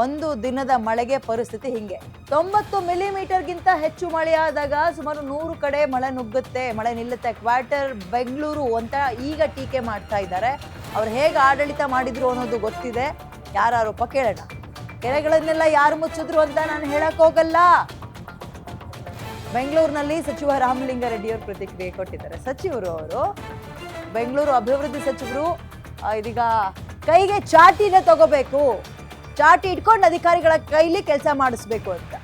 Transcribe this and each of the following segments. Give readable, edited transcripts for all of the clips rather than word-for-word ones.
ಒಂದು ದಿನದ ಮಳೆಗೆ ಪರಿಸ್ಥಿತಿ ಹಿಂಗೆ 90 ಮಿಲಿಮೀಟರ್ಗಿಂತ ಹೆಚ್ಚು ಮಳೆಯಾದಾಗ ಸುಮಾರು 100 ಕಡೆ ಮಳೆ ನುಗ್ಗುತ್ತೆ, ಮಳೆ ನಿಲ್ಲುತ್ತೆ. ಕ್ವಾರ್ಟರ್ ಬೆಂಗಳೂರು ಅಂತ ಈಗ ಟೀಕೆ ಮಾಡ್ತಾ ಇದ್ದಾರೆ. ಅವ್ರು ಹೇಗೆ ಆಡಳಿತ ಮಾಡಿದ್ರು ಅನ್ನೋದು ಗೊತ್ತಿದೆ. ಯಾರ ಆರೋಪ ಕೇಳೋಣ. ಕೆರೆಗಳನ್ನೆಲ್ಲ ಯಾರು ಮುಚ್ಚಿದ್ರು ಅಂತ ನಾನು ಹೇಳಕ್ ಹೋಗಲ್ಲ. ಬೆಂಗಳೂರಿನಲ್ಲಿ ಸಚಿವ ರಾಮಲಿಂಗಾರೆಡ್ಡಿ ಅವರು ಪ್ರತಿಕ್ರಿಯೆ ಕೊಟ್ಟಿದ್ದಾರೆ. ಸಚಿವರು ಅವರು ಬೆಂಗಳೂರು ಅಭಿವೃದ್ಧಿ ಸಚಿವರು ಇದೀಗ ಕೈಗೆ ಚಾಟಿನ ತಗೋಬೇಕು, ಚಾಟಿ ಇಟ್ಕೊಂಡು ಅಧಿಕಾರಿಗಳ ಕೈಲಿ ಕೆಲಸ ಮಾಡಿಸ್ಬೇಕು ಅಂತ.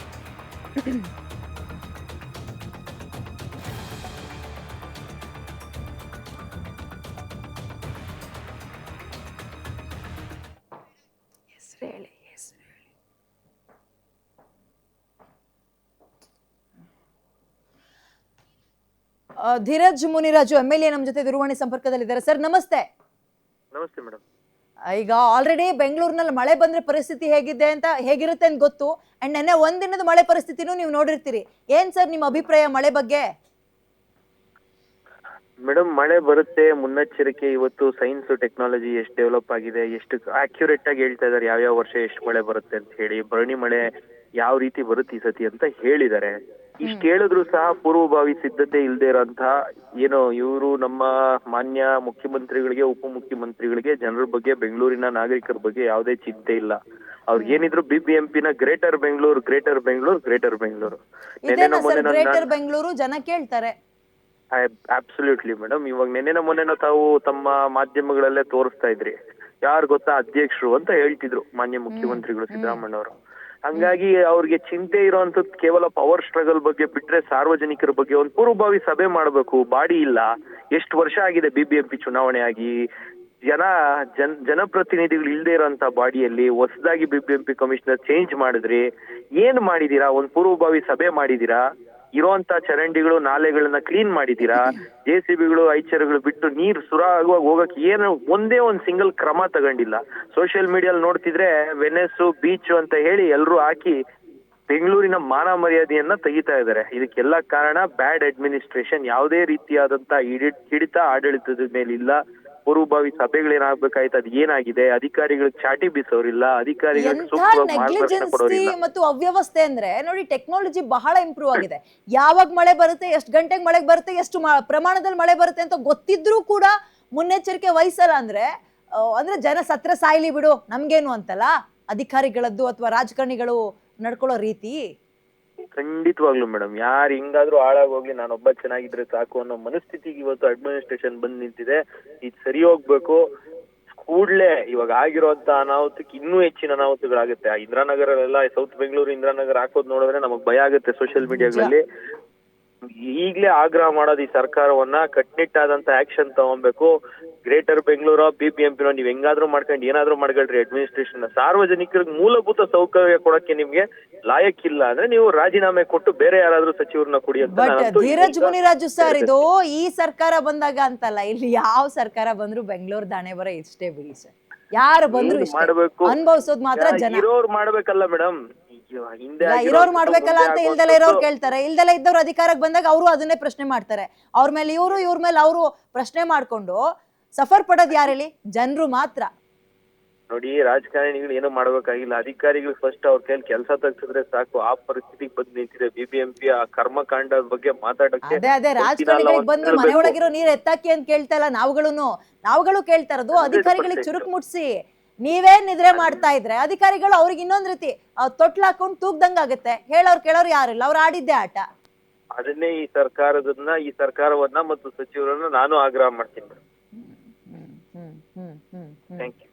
ಧೀರಜ್ ಮುನಿರಾಜು MLA ನಮ್ಮ ಜೊತೆ ದೂರವಾಣಿ ಸಂಪರ್ಕದಲ್ಲಿದ್ದಾರೆ. ಸರ್ ನಮಸ್ತೆ. ನಮಸ್ತೆ ಮೇಡಮ್. ಈಗ ಆಲ್ರೆಡಿ ಬೆಂಗಳೂರಿನಲ್ಲಿ ಮಳೆ ಬಂದ್ರೆ ಪರಿಸ್ಥಿತಿ ಹೇಗಿರುತ್ತೆ ಅಂತ ಗೊತ್ತು. ಅಂಡ್ ನೆನ್ನೆ ಒಂದಿನದ ಮಳೆ ಪರಿಸ್ಥಿತಿನೂ ನೀವು ನೋಡಿರ್ತೀರಿ. ಏನ್ ಸರ್ ನಿಮ್ಮ ಅಭಿಪ್ರಾಯ ಮಳೆ ಬಗ್ಗೆ? ಮೇಡಮ್, ಮಳೆ ಬರುತ್ತೆ ಮುನ್ನೆಚ್ಚರಿಕೆ. ಇವತ್ತು ಸೈನ್ಸ್ ಟೆಕ್ನಾಲಜಿ ಎಷ್ಟು ಡೆವಲಪ್ ಆಗಿದೆ, ಎಷ್ಟು ಅಕ್ಯುರೇಟ್ ಆಗಿ ಹೇಳ್ತಾ ಇದಾರೆ ಯಾವ ವರ್ಷ ಎಷ್ಟು ಮಳೆ ಬರುತ್ತೆ ಅಂತ ಹೇಳಿ, ಭರಣಿ ಮಳೆ ಯಾವ ರೀತಿ ಬರುತ್ತೆ ಈ ಸತಿ ಅಂತ ಹೇಳಿದ್ದಾರೆ. ಇಷ್ಟು ಹೇಳಿದ್ರು ಸಹ ಪೂರ್ವಭಾವಿ ಸಿದ್ಧತೆ ಇಲ್ಲದೆ ಇರೋಂತಹ ಏನೋ ಇವರು ನಮ್ಮ ಮಾನ್ಯ ಮುಖ್ಯಮಂತ್ರಿಗಳಿಗೆ, ಉಪಮುಖ್ಯಮಂತ್ರಿಗಳಿಗೆ ಜನರ ಬಗ್ಗೆ, ಬೆಂಗಳೂರಿನ ನಾಗರಿಕರ ಬಗ್ಗೆ ಯಾವುದೇ ಚಿಂತೆ ಇಲ್ಲ. ಅವ್ರಿಗೆ ಏನಿದ್ರು BBMP ನ ಗ್ರೇಟರ್ ಬೆಂಗಳೂರು ಗ್ರೇಟರ್ ಬೆಂಗಳೂರು ಜನ ಕೇಳ್ತಾರೆ. Absolutely madam. ಇವಾಗ ನೆನ್ನೆನ ಮೊನ್ನೆನ ತಾವು ತಮ್ಮ ಮಾಧ್ಯಮಗಳಲ್ಲೇ ತೋರಿಸ್ತಾ ಇದ್ರಿ. ಯಾರು ಗೊತ್ತಾ ಅಧ್ಯಕ್ಷರು ಅಂತ ಹೇಳ್ತಿದ್ರು ಮಾನ್ಯ ಮುಖ್ಯಮಂತ್ರಿಗಳು ಸಿದ್ದರಾಮಯ್ಯ ಅವರು. ಹಂಗಾಗಿ ಅವ್ರಿಗೆ ಚಿಂತೆ ಇರೋಂಥದ್ದು ಕೇವಲ ಪವರ್ ಸ್ಟ್ರಗಲ್ ಬಗ್ಗೆ ಬಿಟ್ರೆ ಸಾರ್ವಜನಿಕರ ಬಗ್ಗೆ ಒಂದು ಪೂರ್ವಭಾವಿ ಸಭೆ ಮಾಡಬೇಕು. ಬಾಡಿ ಇಲ್ಲ. ಎಷ್ಟು ವರ್ಷ ಆಗಿದೆ BBMP ಚುನಾವಣೆ ಆಗಿ, ಜನಪ್ರತಿನಿಧಿಗಳು ಇಲ್ಲದೆ ಇರೋಂತ ಬಾಡಿಯಲ್ಲಿ ಹೊಸದಾಗಿ BBMP ಕಮಿಷನರ್ ಚೇಂಜ್ ಮಾಡಿದ್ರಿ. ಏನ್ ಮಾಡಿದೀರಾ? ಒಂದು ಪೂರ್ವಭಾವಿ ಸಭೆ ಮಾಡಿದೀರಾ? ಇರೋಂತ ಚರಂಡಿಗಳು ನಾಲೆಗಳನ್ನ ಕ್ಲೀನ್ ಮಾಡಿದೀರಾ? JCBಗಳು ಐಚರ್ಗಳು ಬಿಟ್ಟು ನೀರು ಸುರಾಗುವಾಗ ಹೋಗಕ್ಕೆ ಏನು ಒಂದೇ ಒಂದು ಸಿಂಗಲ್ ಕ್ರಮ ತಗೊಂಡಿಲ್ಲ. ಸೋಷಿಯಲ್ ಮೀಡಿಯಲ್ಲಿ ನೋಡ್ತಿದ್ರೆ ವೆನೆಸ್ ಬೀಚ್ ಅಂತ ಹೇಳಿ ಎಲ್ರು ಹಾಕಿ ಬೆಂಗಳೂರಿನ ಮಾನ ಮರ್ಯಾದೆಯನ್ನ ತೆಗಿತಾ ಇದ್ದಾರೆ. ಇದಕ್ಕೆಲ್ಲ ಕಾರಣ ಬ್ಯಾಡ್ ಅಡ್ಮಿನಿಸ್ಟ್ರೇಷನ್. ಯಾವುದೇ ರೀತಿಯಾದಂತ ಹಿಡಿತ ಆಡಳಿತದ ಮೇಲಿಲ್ಲ. ಪೂರ್ವಭಾವಿ ಸಭೆಗಳೇನಾಗ್ಬೇಕಾಯ್ತು ಅದು ಏನಾಗಿದೆ? ಅಧಿಕಾರಿಗಳಿಗೆ ಚಾಟಿ ಬೀಸೋರಿಲ್ಲ, ಅಧಿಕಾರಿಗಳಿಗೆ ಸೂಕ್ತವಾಗಿ ಮಾರ್ಗದರ್ಶನ ಕೊಡೋರಿಲ್ಲ. ಮತ್ತು ಅವ್ಯವಸ್ಥೆ ಅಂದ್ರೆ ನೋಡಿ, ಟೆಕ್ನಾಲಜಿ ಬಹಳ ಇಂಪ್ರೂವ್ ಆಗಿದೆ. ಯಾವಾಗ ಮಳೆ ಬರುತ್ತೆ, ಎಷ್ಟು ಗಂಟೆಗೆ ಮಳೆ ಬರುತ್ತೆ, ಎಷ್ಟು ಪ್ರಮಾಣದಲ್ಲಿ ಮಳೆ ಬರುತ್ತೆ ಅಂತ ಗೊತ್ತಿದ್ರೂ ಕೂಡ ಮುನ್ನೆಚ್ಚರಿಕೆ ವಹಿಸಲ್ಲ ಅಂದ್ರೆ ಜನ ಸತ್ರ ಸಾಯ್ಲಿ ಬಿಡು ನಮ್ಗೇನು ಅಂತಲ್ಲ ಅಧಿಕಾರಿಗಳದ್ದು ಅಥವಾ ರಾಜಕಾರಣಿಗಳು ನಡ್ಕೊಳ್ಳೋ ರೀತಿ. ಖಂಡಿತವಾಗ್ಲು ಮೇಡಮ್, ಯಾರು ಹಿಂಗಾದ್ರೂ ಹಾಳಾಗೋಗ್ಲಿ, ನಾನೊಬ್ಬ ಚೆನ್ನಾಗಿದ್ರೆ ಸಾಕು ಅನ್ನೋ ಮನಸ್ಥಿತಿಗೆ ಇವತ್ತು ಅಡ್ಮಿನಿಸ್ಟ್ರೇಷನ್ ಬಂದ್ ನಿಂತಿದೆ. ಇದು ಸರಿ ಹೋಗ್ಬೇಕು. ಕೂಡ್ಲೆ ಇವಾಗ ಆಗಿರುವಂತ ಅನಾಹುತಕ್ಕೆ ಇನ್ನೂ ಹೆಚ್ಚಿನ ಅನಾಹುತಗಳಾಗುತ್ತೆ. ಇಂದಿರಾನಗರಲ್ಲೆಲ್ಲ ಸೌತ್ ಬೆಂಗಳೂರು ಇಂದಿರಾನಗರ ಹಾಕೋದ್ ನೋಡಿದ್ರೆ ನಮಗ್ ಭಯ ಆಗುತ್ತೆ ಸೋಷಿಯಲ್ ಮೀಡಿಯಾಗಳಲ್ಲಿ. ಈಗ್ಲೇ ಆಗ್ರಹ ಮಾಡೋದು ಈ ಸರ್ಕಾರವನ್ನ, ಕಟ್ನಿಟ್ಟಾದಂತ ಆಕ್ಷನ್ ತಗೊಬೇಕು. ಗ್ರೇಟರ್ ಬೆಂಗಳೂರು BBMP ನೀವ್ ಹೆಂಗಾದ್ರೂ ಮಾಡ್ಕೊಂಡು ಏನಾದ್ರೂ ಮಾಡ್ಕೊಳ್ರಿ ಅಡ್ಮಿನಿಸ್ಟ್ರೇಷನ್. ಸಾರ್ವಜನಿಕರಿಗೆ ಮೂಲಭೂತ ಸೌಕರ್ಯ ಕೊಡಕ್ಕೆ ನಿಮ್ಗೆ ಲಾಯಕ್ಕಿಲ್ಲ ಅಂದ್ರೆ ನೀವು ರಾಜೀನಾಮೆ ಕೊಟ್ಟು ಬೇರೆ ಯಾರಾದ್ರೂ ಸಚಿವರನ್ನ ಕೊಡಿ ಅಂತ. ಧೀರಜ್ ಮುನಿರಾಜು ಸರ್, ಇದು ಈ ಸರ್ಕಾರ ಬಂದಾಗ ಅಂತಲ್ಲ, ಇಲ್ಲಿ ಯಾವ ಸರ್ಕಾರ ಬಂದ್ರು ಬೆಂಗಳೂರು ದಾಣೆ ಬರ ಇಷ್ಟೇ ಬಿಡಿ ಸರ್. ಯಾರು ಬಂದ್ರು ಮಾಡ್ಬೇಕು, ಅನುಭವಿಸೋದು ಮಾತ್ರ ಜನ. ಇರೋರು ಮಾಡ್ಬೇಕಲ್ಲ ಮೇಡಮ್. ಇರೋರು ಮಾಡ್ಬೇಕಲ್ಲ ಅಂತ ಇಲ್ದೆಲ್ಲ ಇರೋರು ಕೇಳ್ತಾರೆ. ಇಲ್ದೆಲ್ಲ ಇದ್ದವ್ರು ಅಧಿಕಾರಕ್ಕೆ ಬಂದಾಗ ಅವರು ಅದನ್ನೇ ಪ್ರಶ್ನೆ ಮಾಡ್ತಾರೆ. ಅವ್ರ ಮೇಲೆ ಇವ್ರ ಮೇಲೆ ಅವರು ಪ್ರಶ್ನೆ ಮಾಡ್ಕೊಂಡು ಸಫರ್ ಪಡೋದು ಯಾರಲ್ಲಿ? ಜನರು ಮಾತ್ರ. ನೋಡಿ, ರಾಜಕಾರಣಿಗಳು ಏನು ಮಾಡ್ಬೇಕಾಗಿಲ್ಲ. ಅಧಿಕಾರಿಗಳು ಫಸ್ಟ್ ಅವ್ರ ಕೈಲಿ ಕೆಲಸ ತಗ್ಸಿದ್ರೆ ಸಾಕು. ಆ ಪರಿಸ್ಥಿತಿಗೆ ಬಂದ್ ನಿಂತಿದೆ BBMP. ಆ ಕರ್ಮಕಾಂಡದ ಬಗ್ಗೆ ಮಾತಾಡಕ್ಕೆ ಅದೇ ರಾಜಕಾರಣಿಗಳಿಗೆ ಬಂದು ಮನೆಯೊಳಗಿರೋ ನೀರ್ ಎತ್ತಾಕಿ ಅಂತ ಕೇಳ್ತಾ ಇಲ್ಲ. ನಾವುಗಳು ಕೇಳ್ತಾ ಇರೋದು ಅಧಿಕಾರಿಗಳಿಗೆ ಚುರುಕು ಮುಟ್ಸಿ. ನೀವೇ ನಿದ್ರೆ ಮಾಡ್ತಾ ಇದ್ರೆ ಅಧಿಕಾರಿಗಳು ಅವ್ರಿಗೆ ಇನ್ನೊಂದ್ ರೀತಿ ತೊಟ್ಲ ಹಾಕೊಂಡು ತೂಗ್ದಂಗ ಆಗುತ್ತೆ. ಕೇಳೋರು ಯಾರಿಲ್ಲ. ಅವ್ರು ಆಡಿದ್ದೆ ಆಟ. ಅದನ್ನೇ ಈ ಸರ್ಕಾರವನ್ನ ಮತ್ತು ಸಚಿವರನ್ನ ನಾನು ಆಗ್ರಹ ಮಾಡ್ತೀನಿ. Thank you.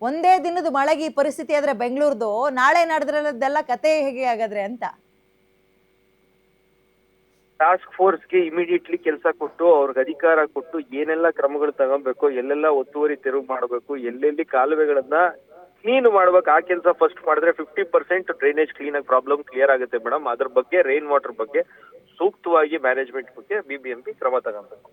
ಒಂದೇ ದಿನದ ಮಳೆಗೆ ಈ ಪರಿಸ್ಥಿತಿ ಆದ್ರೆ ಬೆಂಗಳೂರ್ದು, ನಾಳೆ ನಾಡಿದ್ರಲ್ಲದೆಲ್ಲ ಕತೆ ಹೇಗೆ ಆಗಾದ್ರೆ ಅಂತ ಟಾಸ್ಕ್ ಫೋರ್ಸ್ಗೆ ಇಮಿಡಿಯೇಟ್ಲಿ ಕೆಲಸ ಕೊಟ್ಟು ಅವ್ರಿಗೆ ಅಧಿಕಾರ ಕೊಟ್ಟು ಏನೆಲ್ಲ ಕ್ರಮಗಳು ತಗೊಬೇಕು, ಎಲ್ಲೆಲ್ಲ ಒತ್ತುವರಿ ತೆರವು ಮಾಡಬೇಕು, ಎಲ್ಲೆಲ್ಲಿ ಕಾಲುವೆಗಳನ್ನ ಕ್ಲೀನ್ ಮಾಡ್ಬೇಕು, ಆ ಕೆಲಸ ಫಸ್ಟ್ ಮಾಡಿದ್ರೆ 50% ಡ್ರೈನೇಜ್ ಕ್ಲೀನ್ ಆಗಿ ಪ್ರಾಬ್ಲಮ್ ಕ್ಲಿಯರ್ ಆಗುತ್ತೆ ಮೇಡಮ್. ಅದ್ರ ಬಗ್ಗೆ ರೈನ್ ವಾಟರ್ ಬಗ್ಗೆ ಸೂಕ್ತವಾಗಿ ಮ್ಯಾನೇಜ್ಮೆಂಟ್ ಬಗ್ಗೆ BBMP ಕ್ರಮ ತಗೊಬೇಕು.